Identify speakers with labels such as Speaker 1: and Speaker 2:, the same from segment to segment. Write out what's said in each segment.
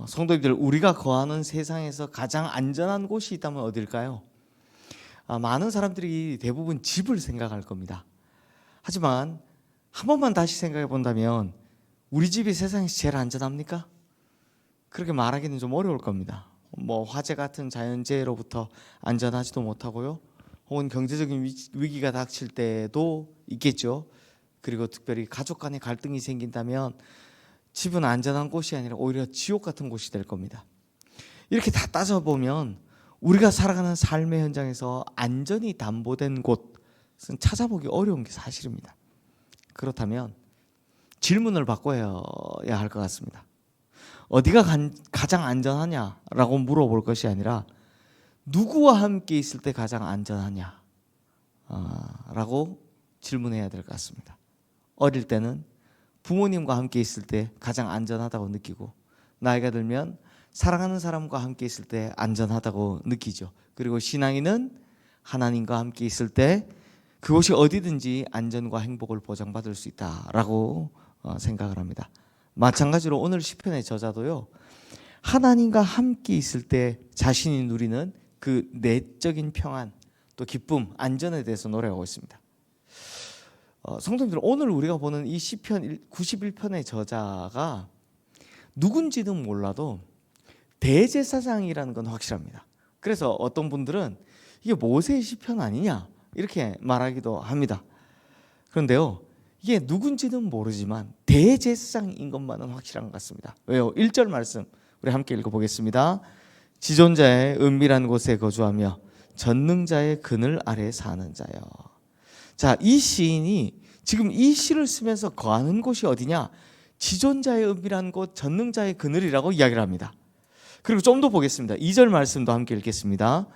Speaker 1: 성도님들, 우리가 거하는 세상에서 가장 안전한 곳이 있다면 어딜까요? 많은 사람들이 대부분 집을 생각할 겁니다. 하지만 한 번만 다시 생각해 본다면 우리 집이 세상에서 제일 안전합니까? 그렇게 말하기는 좀 어려울 겁니다. 화재 같은 자연재해로부터 안전하지도 못하고요. 혹은 경제적인 위기가 닥칠 때도 있겠죠. 그리고 특별히 가족 간의 갈등이 생긴다면 집은 안전한 곳이 아니라 오히려 지옥 같은 곳이 될 겁니다. 이렇게 다 따져보면 우리가 살아가는 삶의 현장에서 안전이 담보된 곳은 찾아보기 어려운 게 사실입니다. 그렇다면 질문을 바꿔야 할 것 같습니다. 어디가 가장 안전하냐라고 물어볼 것이 아니라 누구와 함께 있을 때 가장 안전하냐라고 질문해야 될 것 같습니다. 어릴 때는 부모님과 함께 있을 때 가장 안전하다고 느끼고, 나이가 들면 사랑하는 사람과 함께 있을 때 안전하다고 느끼죠. 그리고 신앙인은 하나님과 함께 있을 때 그곳이 어디든지 안전과 행복을 보장받을 수 있다라고 생각을 합니다. 마찬가지로 오늘 시편의 저자도요, 하나님과 함께 있을 때 자신이 누리는 그 내적인 평안, 또 기쁨, 안전에 대해서 노래하고 있습니다. 성도님들, 오늘 우리가 보는 이 시편 91편의 저자가 누군지는 몰라도 대제사장이라는 건 확실합니다. 그래서 어떤 분들은 이게 모세의 시편 아니냐 이렇게 말하기도 합니다. 그런데요, 이게 누군지는 모르지만 대제사장인 것만은 확실한 것 같습니다. 왜요? 1절 말씀 우리 함께 읽어보겠습니다. 지존자의 은밀한 곳에 거주하며 전능자의 그늘 아래 사는 자여. 자, 이 시인이 지금 이 시를 쓰면서 거하는 곳이 어디냐? 지존자의 은밀한 곳, 전능자의 그늘이라고 이야기를 합니다. 그리고 좀 더 보겠습니다. 2절 말씀도 함께 읽겠습니다.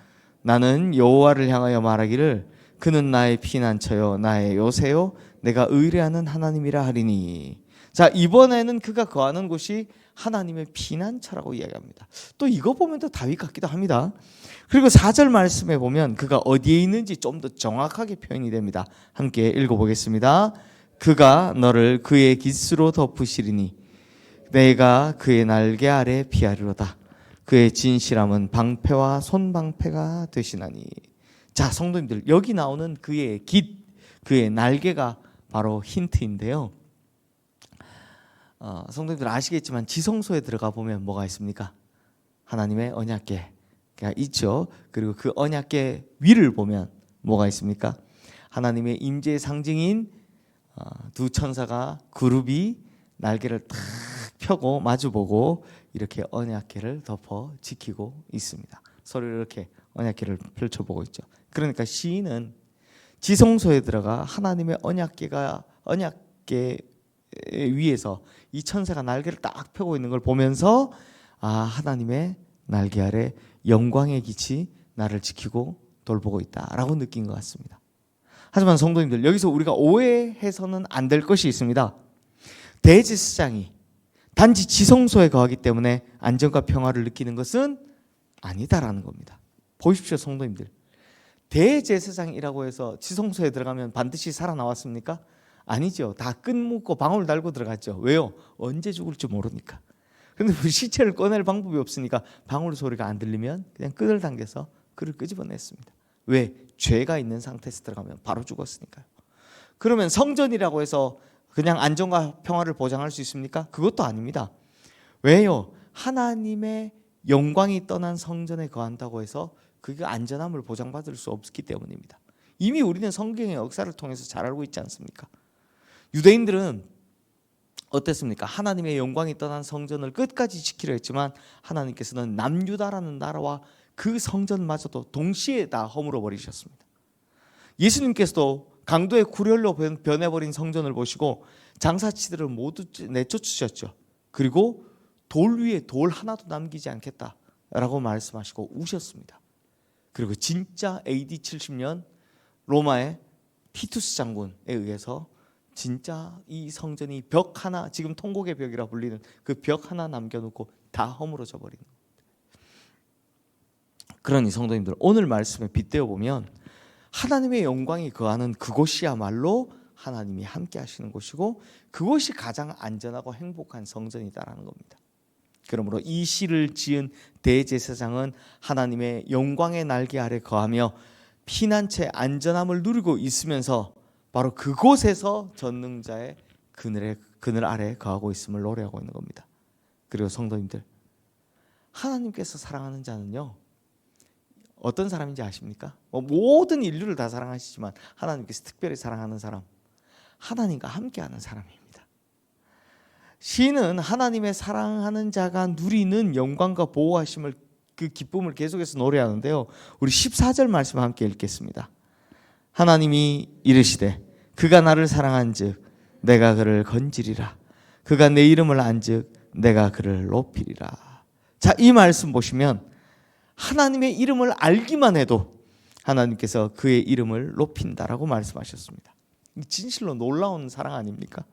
Speaker 1: 나는 여호와를 향하여 말하기를 그는 나의 피난처요 나의 요새요 내가 의뢰하는 하나님이라 하리니. 자, 이번에는 그가 거하는 곳이 하나님의 피난처라고 이야기합니다. 또 이거 보면 또 다윗 같기도 합니다. 그리고 4절 말씀에 보면 그가 어디에 있는지 좀 더 정확하게 표현이 됩니다. 함께 읽어보겠습니다. 그가 너를 그의 깃으로 덮으시리니 내가 그의 날개 아래 피하리로다. 그의 진실함은 방패와 손방패가 되시나니. 자, 성도님들, 여기 나오는 그의 깃, 그의 날개가 바로 힌트인데요. 성도님들 아시겠지만 지성소에 들어가 보면 뭐가 있습니까? 하나님의 언약궤가 있죠. 그리고 그 언약궤 위를 보면 뭐가 있습니까? 하나님의 임재의 상징인 두 천사가 그룹이 날개를 탁 펴고 마주보고 이렇게 언약궤를 덮어 지키고 있습니다. 서로 이렇게 언약궤를 펼쳐보고 있죠. 그러니까 시인은 지성소에 들어가 하나님의 언약궤 위에서 이 천사가 날개를 딱 펴고 있는 걸 보면서 하나님의 날개 아래 영광의 빛이 나를 지키고 돌보고 있다라고 느낀 것 같습니다. 하지만 성도님들, 여기서 우리가 오해해서는 안 될 것이 있습니다. 대제사장이 단지 지성소에 거하기 때문에 안전과 평화를 느끼는 것은 아니다라는 겁니다. 보십시오, 성도님들. 대제사장이라고 해서 지성소에 들어가면 반드시 살아나왔습니까? 아니죠. 다 끈 묶고 방울 달고 들어갔죠. 왜요? 언제 죽을지 모르니까. 그런데 시체를 꺼낼 방법이 없으니까 방울 소리가 안 들리면 그냥 끈을 당겨서 그를 끄집어냈습니다. 왜? 죄가 있는 상태에서 들어가면 바로 죽었으니까요. 그러면 성전이라고 해서 그냥 안전과 평화를 보장할 수 있습니까? 그것도 아닙니다. 왜요? 하나님의 영광이 떠난 성전에 거한다고 해서 그게 안전함을 보장받을 수 없기 때문입니다. 이미 우리는 성경의 역사를 통해서 잘 알고 있지 않습니까? 유대인들은 어땠습니까? 하나님의 영광이 떠난 성전을 끝까지 지키려 했지만 하나님께서는 남유다라는 나라와 그 성전마저도 동시에 다 허물어 버리셨습니다. 예수님께서도 강도의 굴혈로 변해버린 성전을 보시고 장사치들을 모두 내쫓으셨죠. 그리고 돌 위에 돌 하나도 남기지 않겠다라고 말씀하시고 우셨습니다. 그리고 진짜 AD 70년 로마의 티투스 장군에 의해서 진짜 이 성전이 벽 하나, 지금 통곡의 벽이라 불리는 그 벽 하나 남겨놓고 다 허물어져 버리는 겁니다. 그러니 성도님들, 오늘 말씀에 빗대어 보면 하나님의 영광이 거하는 그곳이야말로 하나님이 함께 하시는 곳이고 그곳이 가장 안전하고 행복한 성전이다라는 겁니다. 그러므로 이 시를 지은 대제사장은 하나님의 영광의 날개 아래 거하며 피난처의 안전함을 누리고 있으면서 바로 그곳에서 전능자의 그늘 아래 거하고 있음을 노래하고 있는 겁니다. 그리고 성도님들, 하나님께서 사랑하는 자는요, 어떤 사람인지 아십니까? 모든 인류를 다 사랑하시지만 하나님께서 특별히 사랑하는 사람, 하나님과 함께하는 사람입니다. 시는 하나님의 사랑하는 자가 누리는 영광과 보호하심을, 그 기쁨을 계속해서 노래하는데요, 우리 14절 말씀 함께 읽겠습니다. 하나님이 이르시되 그가 나를 사랑한즉 내가 그를 건지리라. 그가 내 이름을 안즉 내가 그를 높이리라. 자, 이 말씀 보시면 하나님의 이름을 알기만 해도 하나님께서 그의 이름을 높인다라고 말씀하셨습니다. 진실로 놀라운 사랑 아닙니까?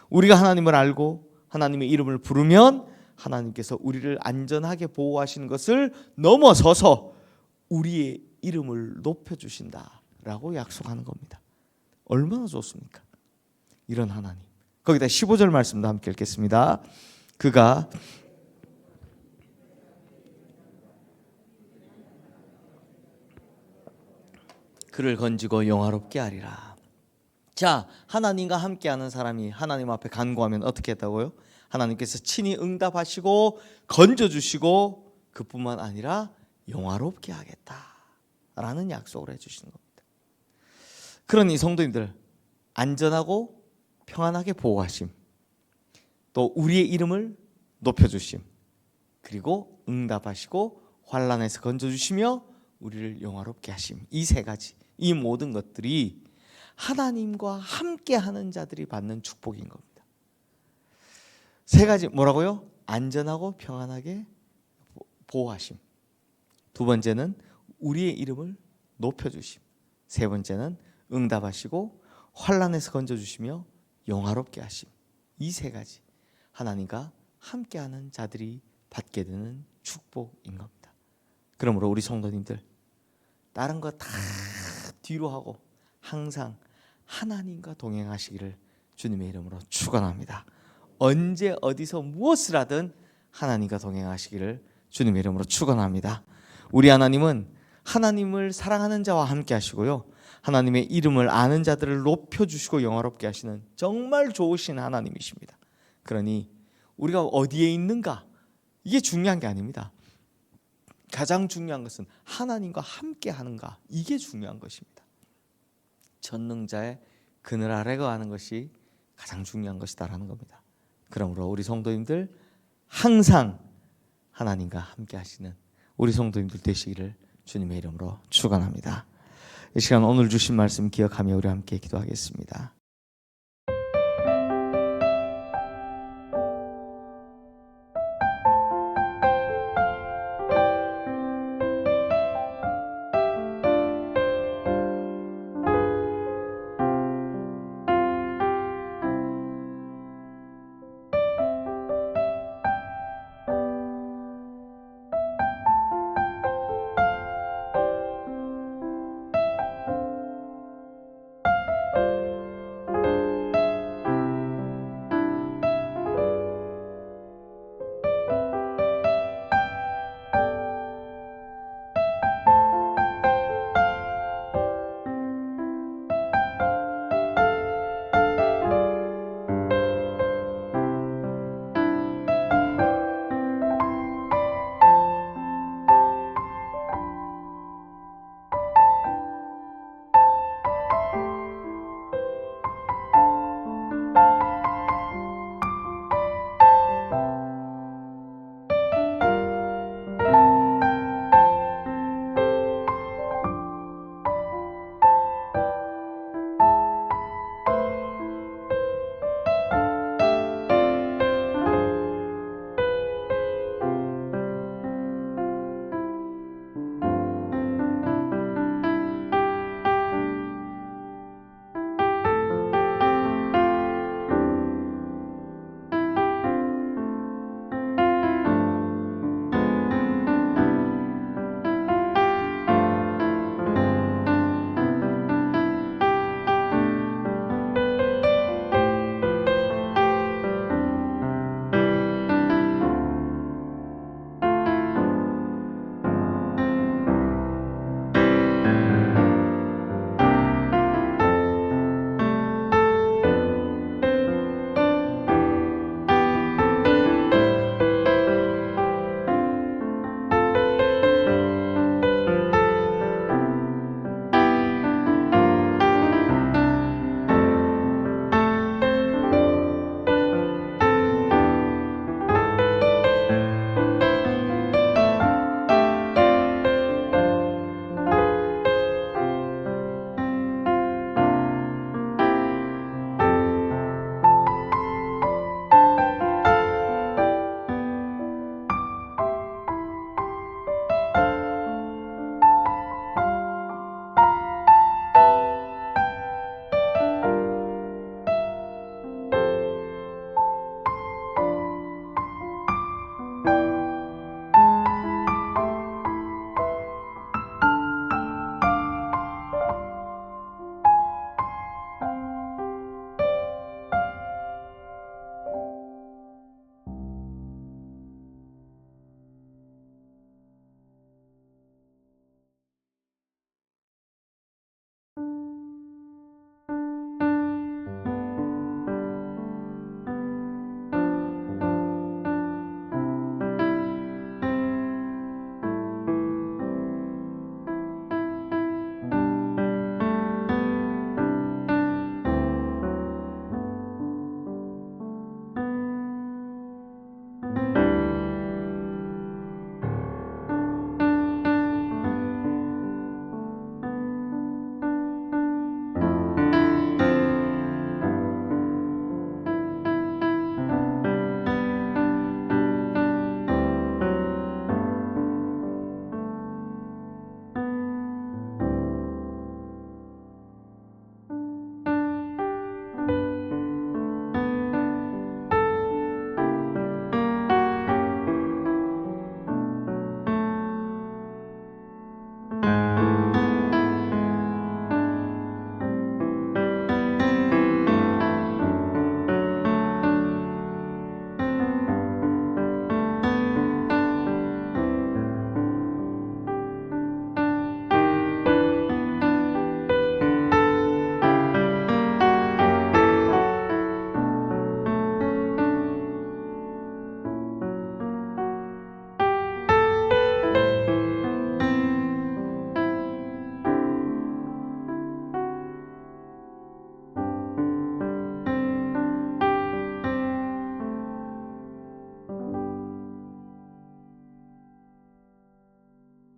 Speaker 1: 우리가 하나님을 알고 하나님의 이름을 부르면 하나님께서 우리를 안전하게 보호하시는 것을 넘어서서 우리의 이름을 높여주신다라고 약속하는 겁니다. 얼마나 좋습니까? 이런 하나님. 거기다 15절 말씀도 함께 읽겠습니다. 그가 그를 건지고 영화롭게 하리라. 자, 하나님과 함께하는 사람이 하나님 앞에 간구하면 어떻게 했다고요? 하나님께서 친히 응답하시고 건져주시고 그뿐만 아니라 영화롭게 하겠다라는 약속을 해주시는 겁니다. 그러니 성도님들, 안전하고 평안하게 보호하심, 또 우리의 이름을 높여주심, 그리고 응답하시고 환난에서 건져주시며 우리를 영화롭게 하심, 이 세 가지, 이 모든 것들이 하나님과 함께하는 자들이 받는 축복인 겁니다. 세 가지 뭐라고요? 안전하고 평안하게 보호하심, 두 번째는 우리의 이름을 높여주심, 세 번째는 응답하시고 환난에서 건져주시며 영화롭게 하심. 이 세 가지 하나님과 함께하는 자들이 받게 되는 축복인 겁니다. 그러므로 우리 성도님들, 다른 거 다 뒤로 하고 항상 하나님과 동행하시기를 주님의 이름으로 축원합니다. 언제 어디서 무엇을 하든 하나님과 동행하시기를 주님의 이름으로 축원합니다. 우리 하나님은 하나님을 사랑하는 자와 함께 하시고요, 하나님의 이름을 아는 자들을 높여주시고 영화롭게 하시는 정말 좋으신 하나님이십니다. 그러니 우리가 어디에 있는가, 이게 중요한 게 아닙니다. 가장 중요한 것은 하나님과 함께 하는가, 이게 중요한 것입니다. 전능자의 그늘 아래 거하는 것이 가장 중요한 것이다라는 겁니다. 그러므로 우리 성도님들 항상 하나님과 함께 하시는 우리 성도님들 되시기를 주님의 이름으로 축원합니다. 이 시간 오늘 주신 말씀 기억하며 우리 함께 기도하겠습니다.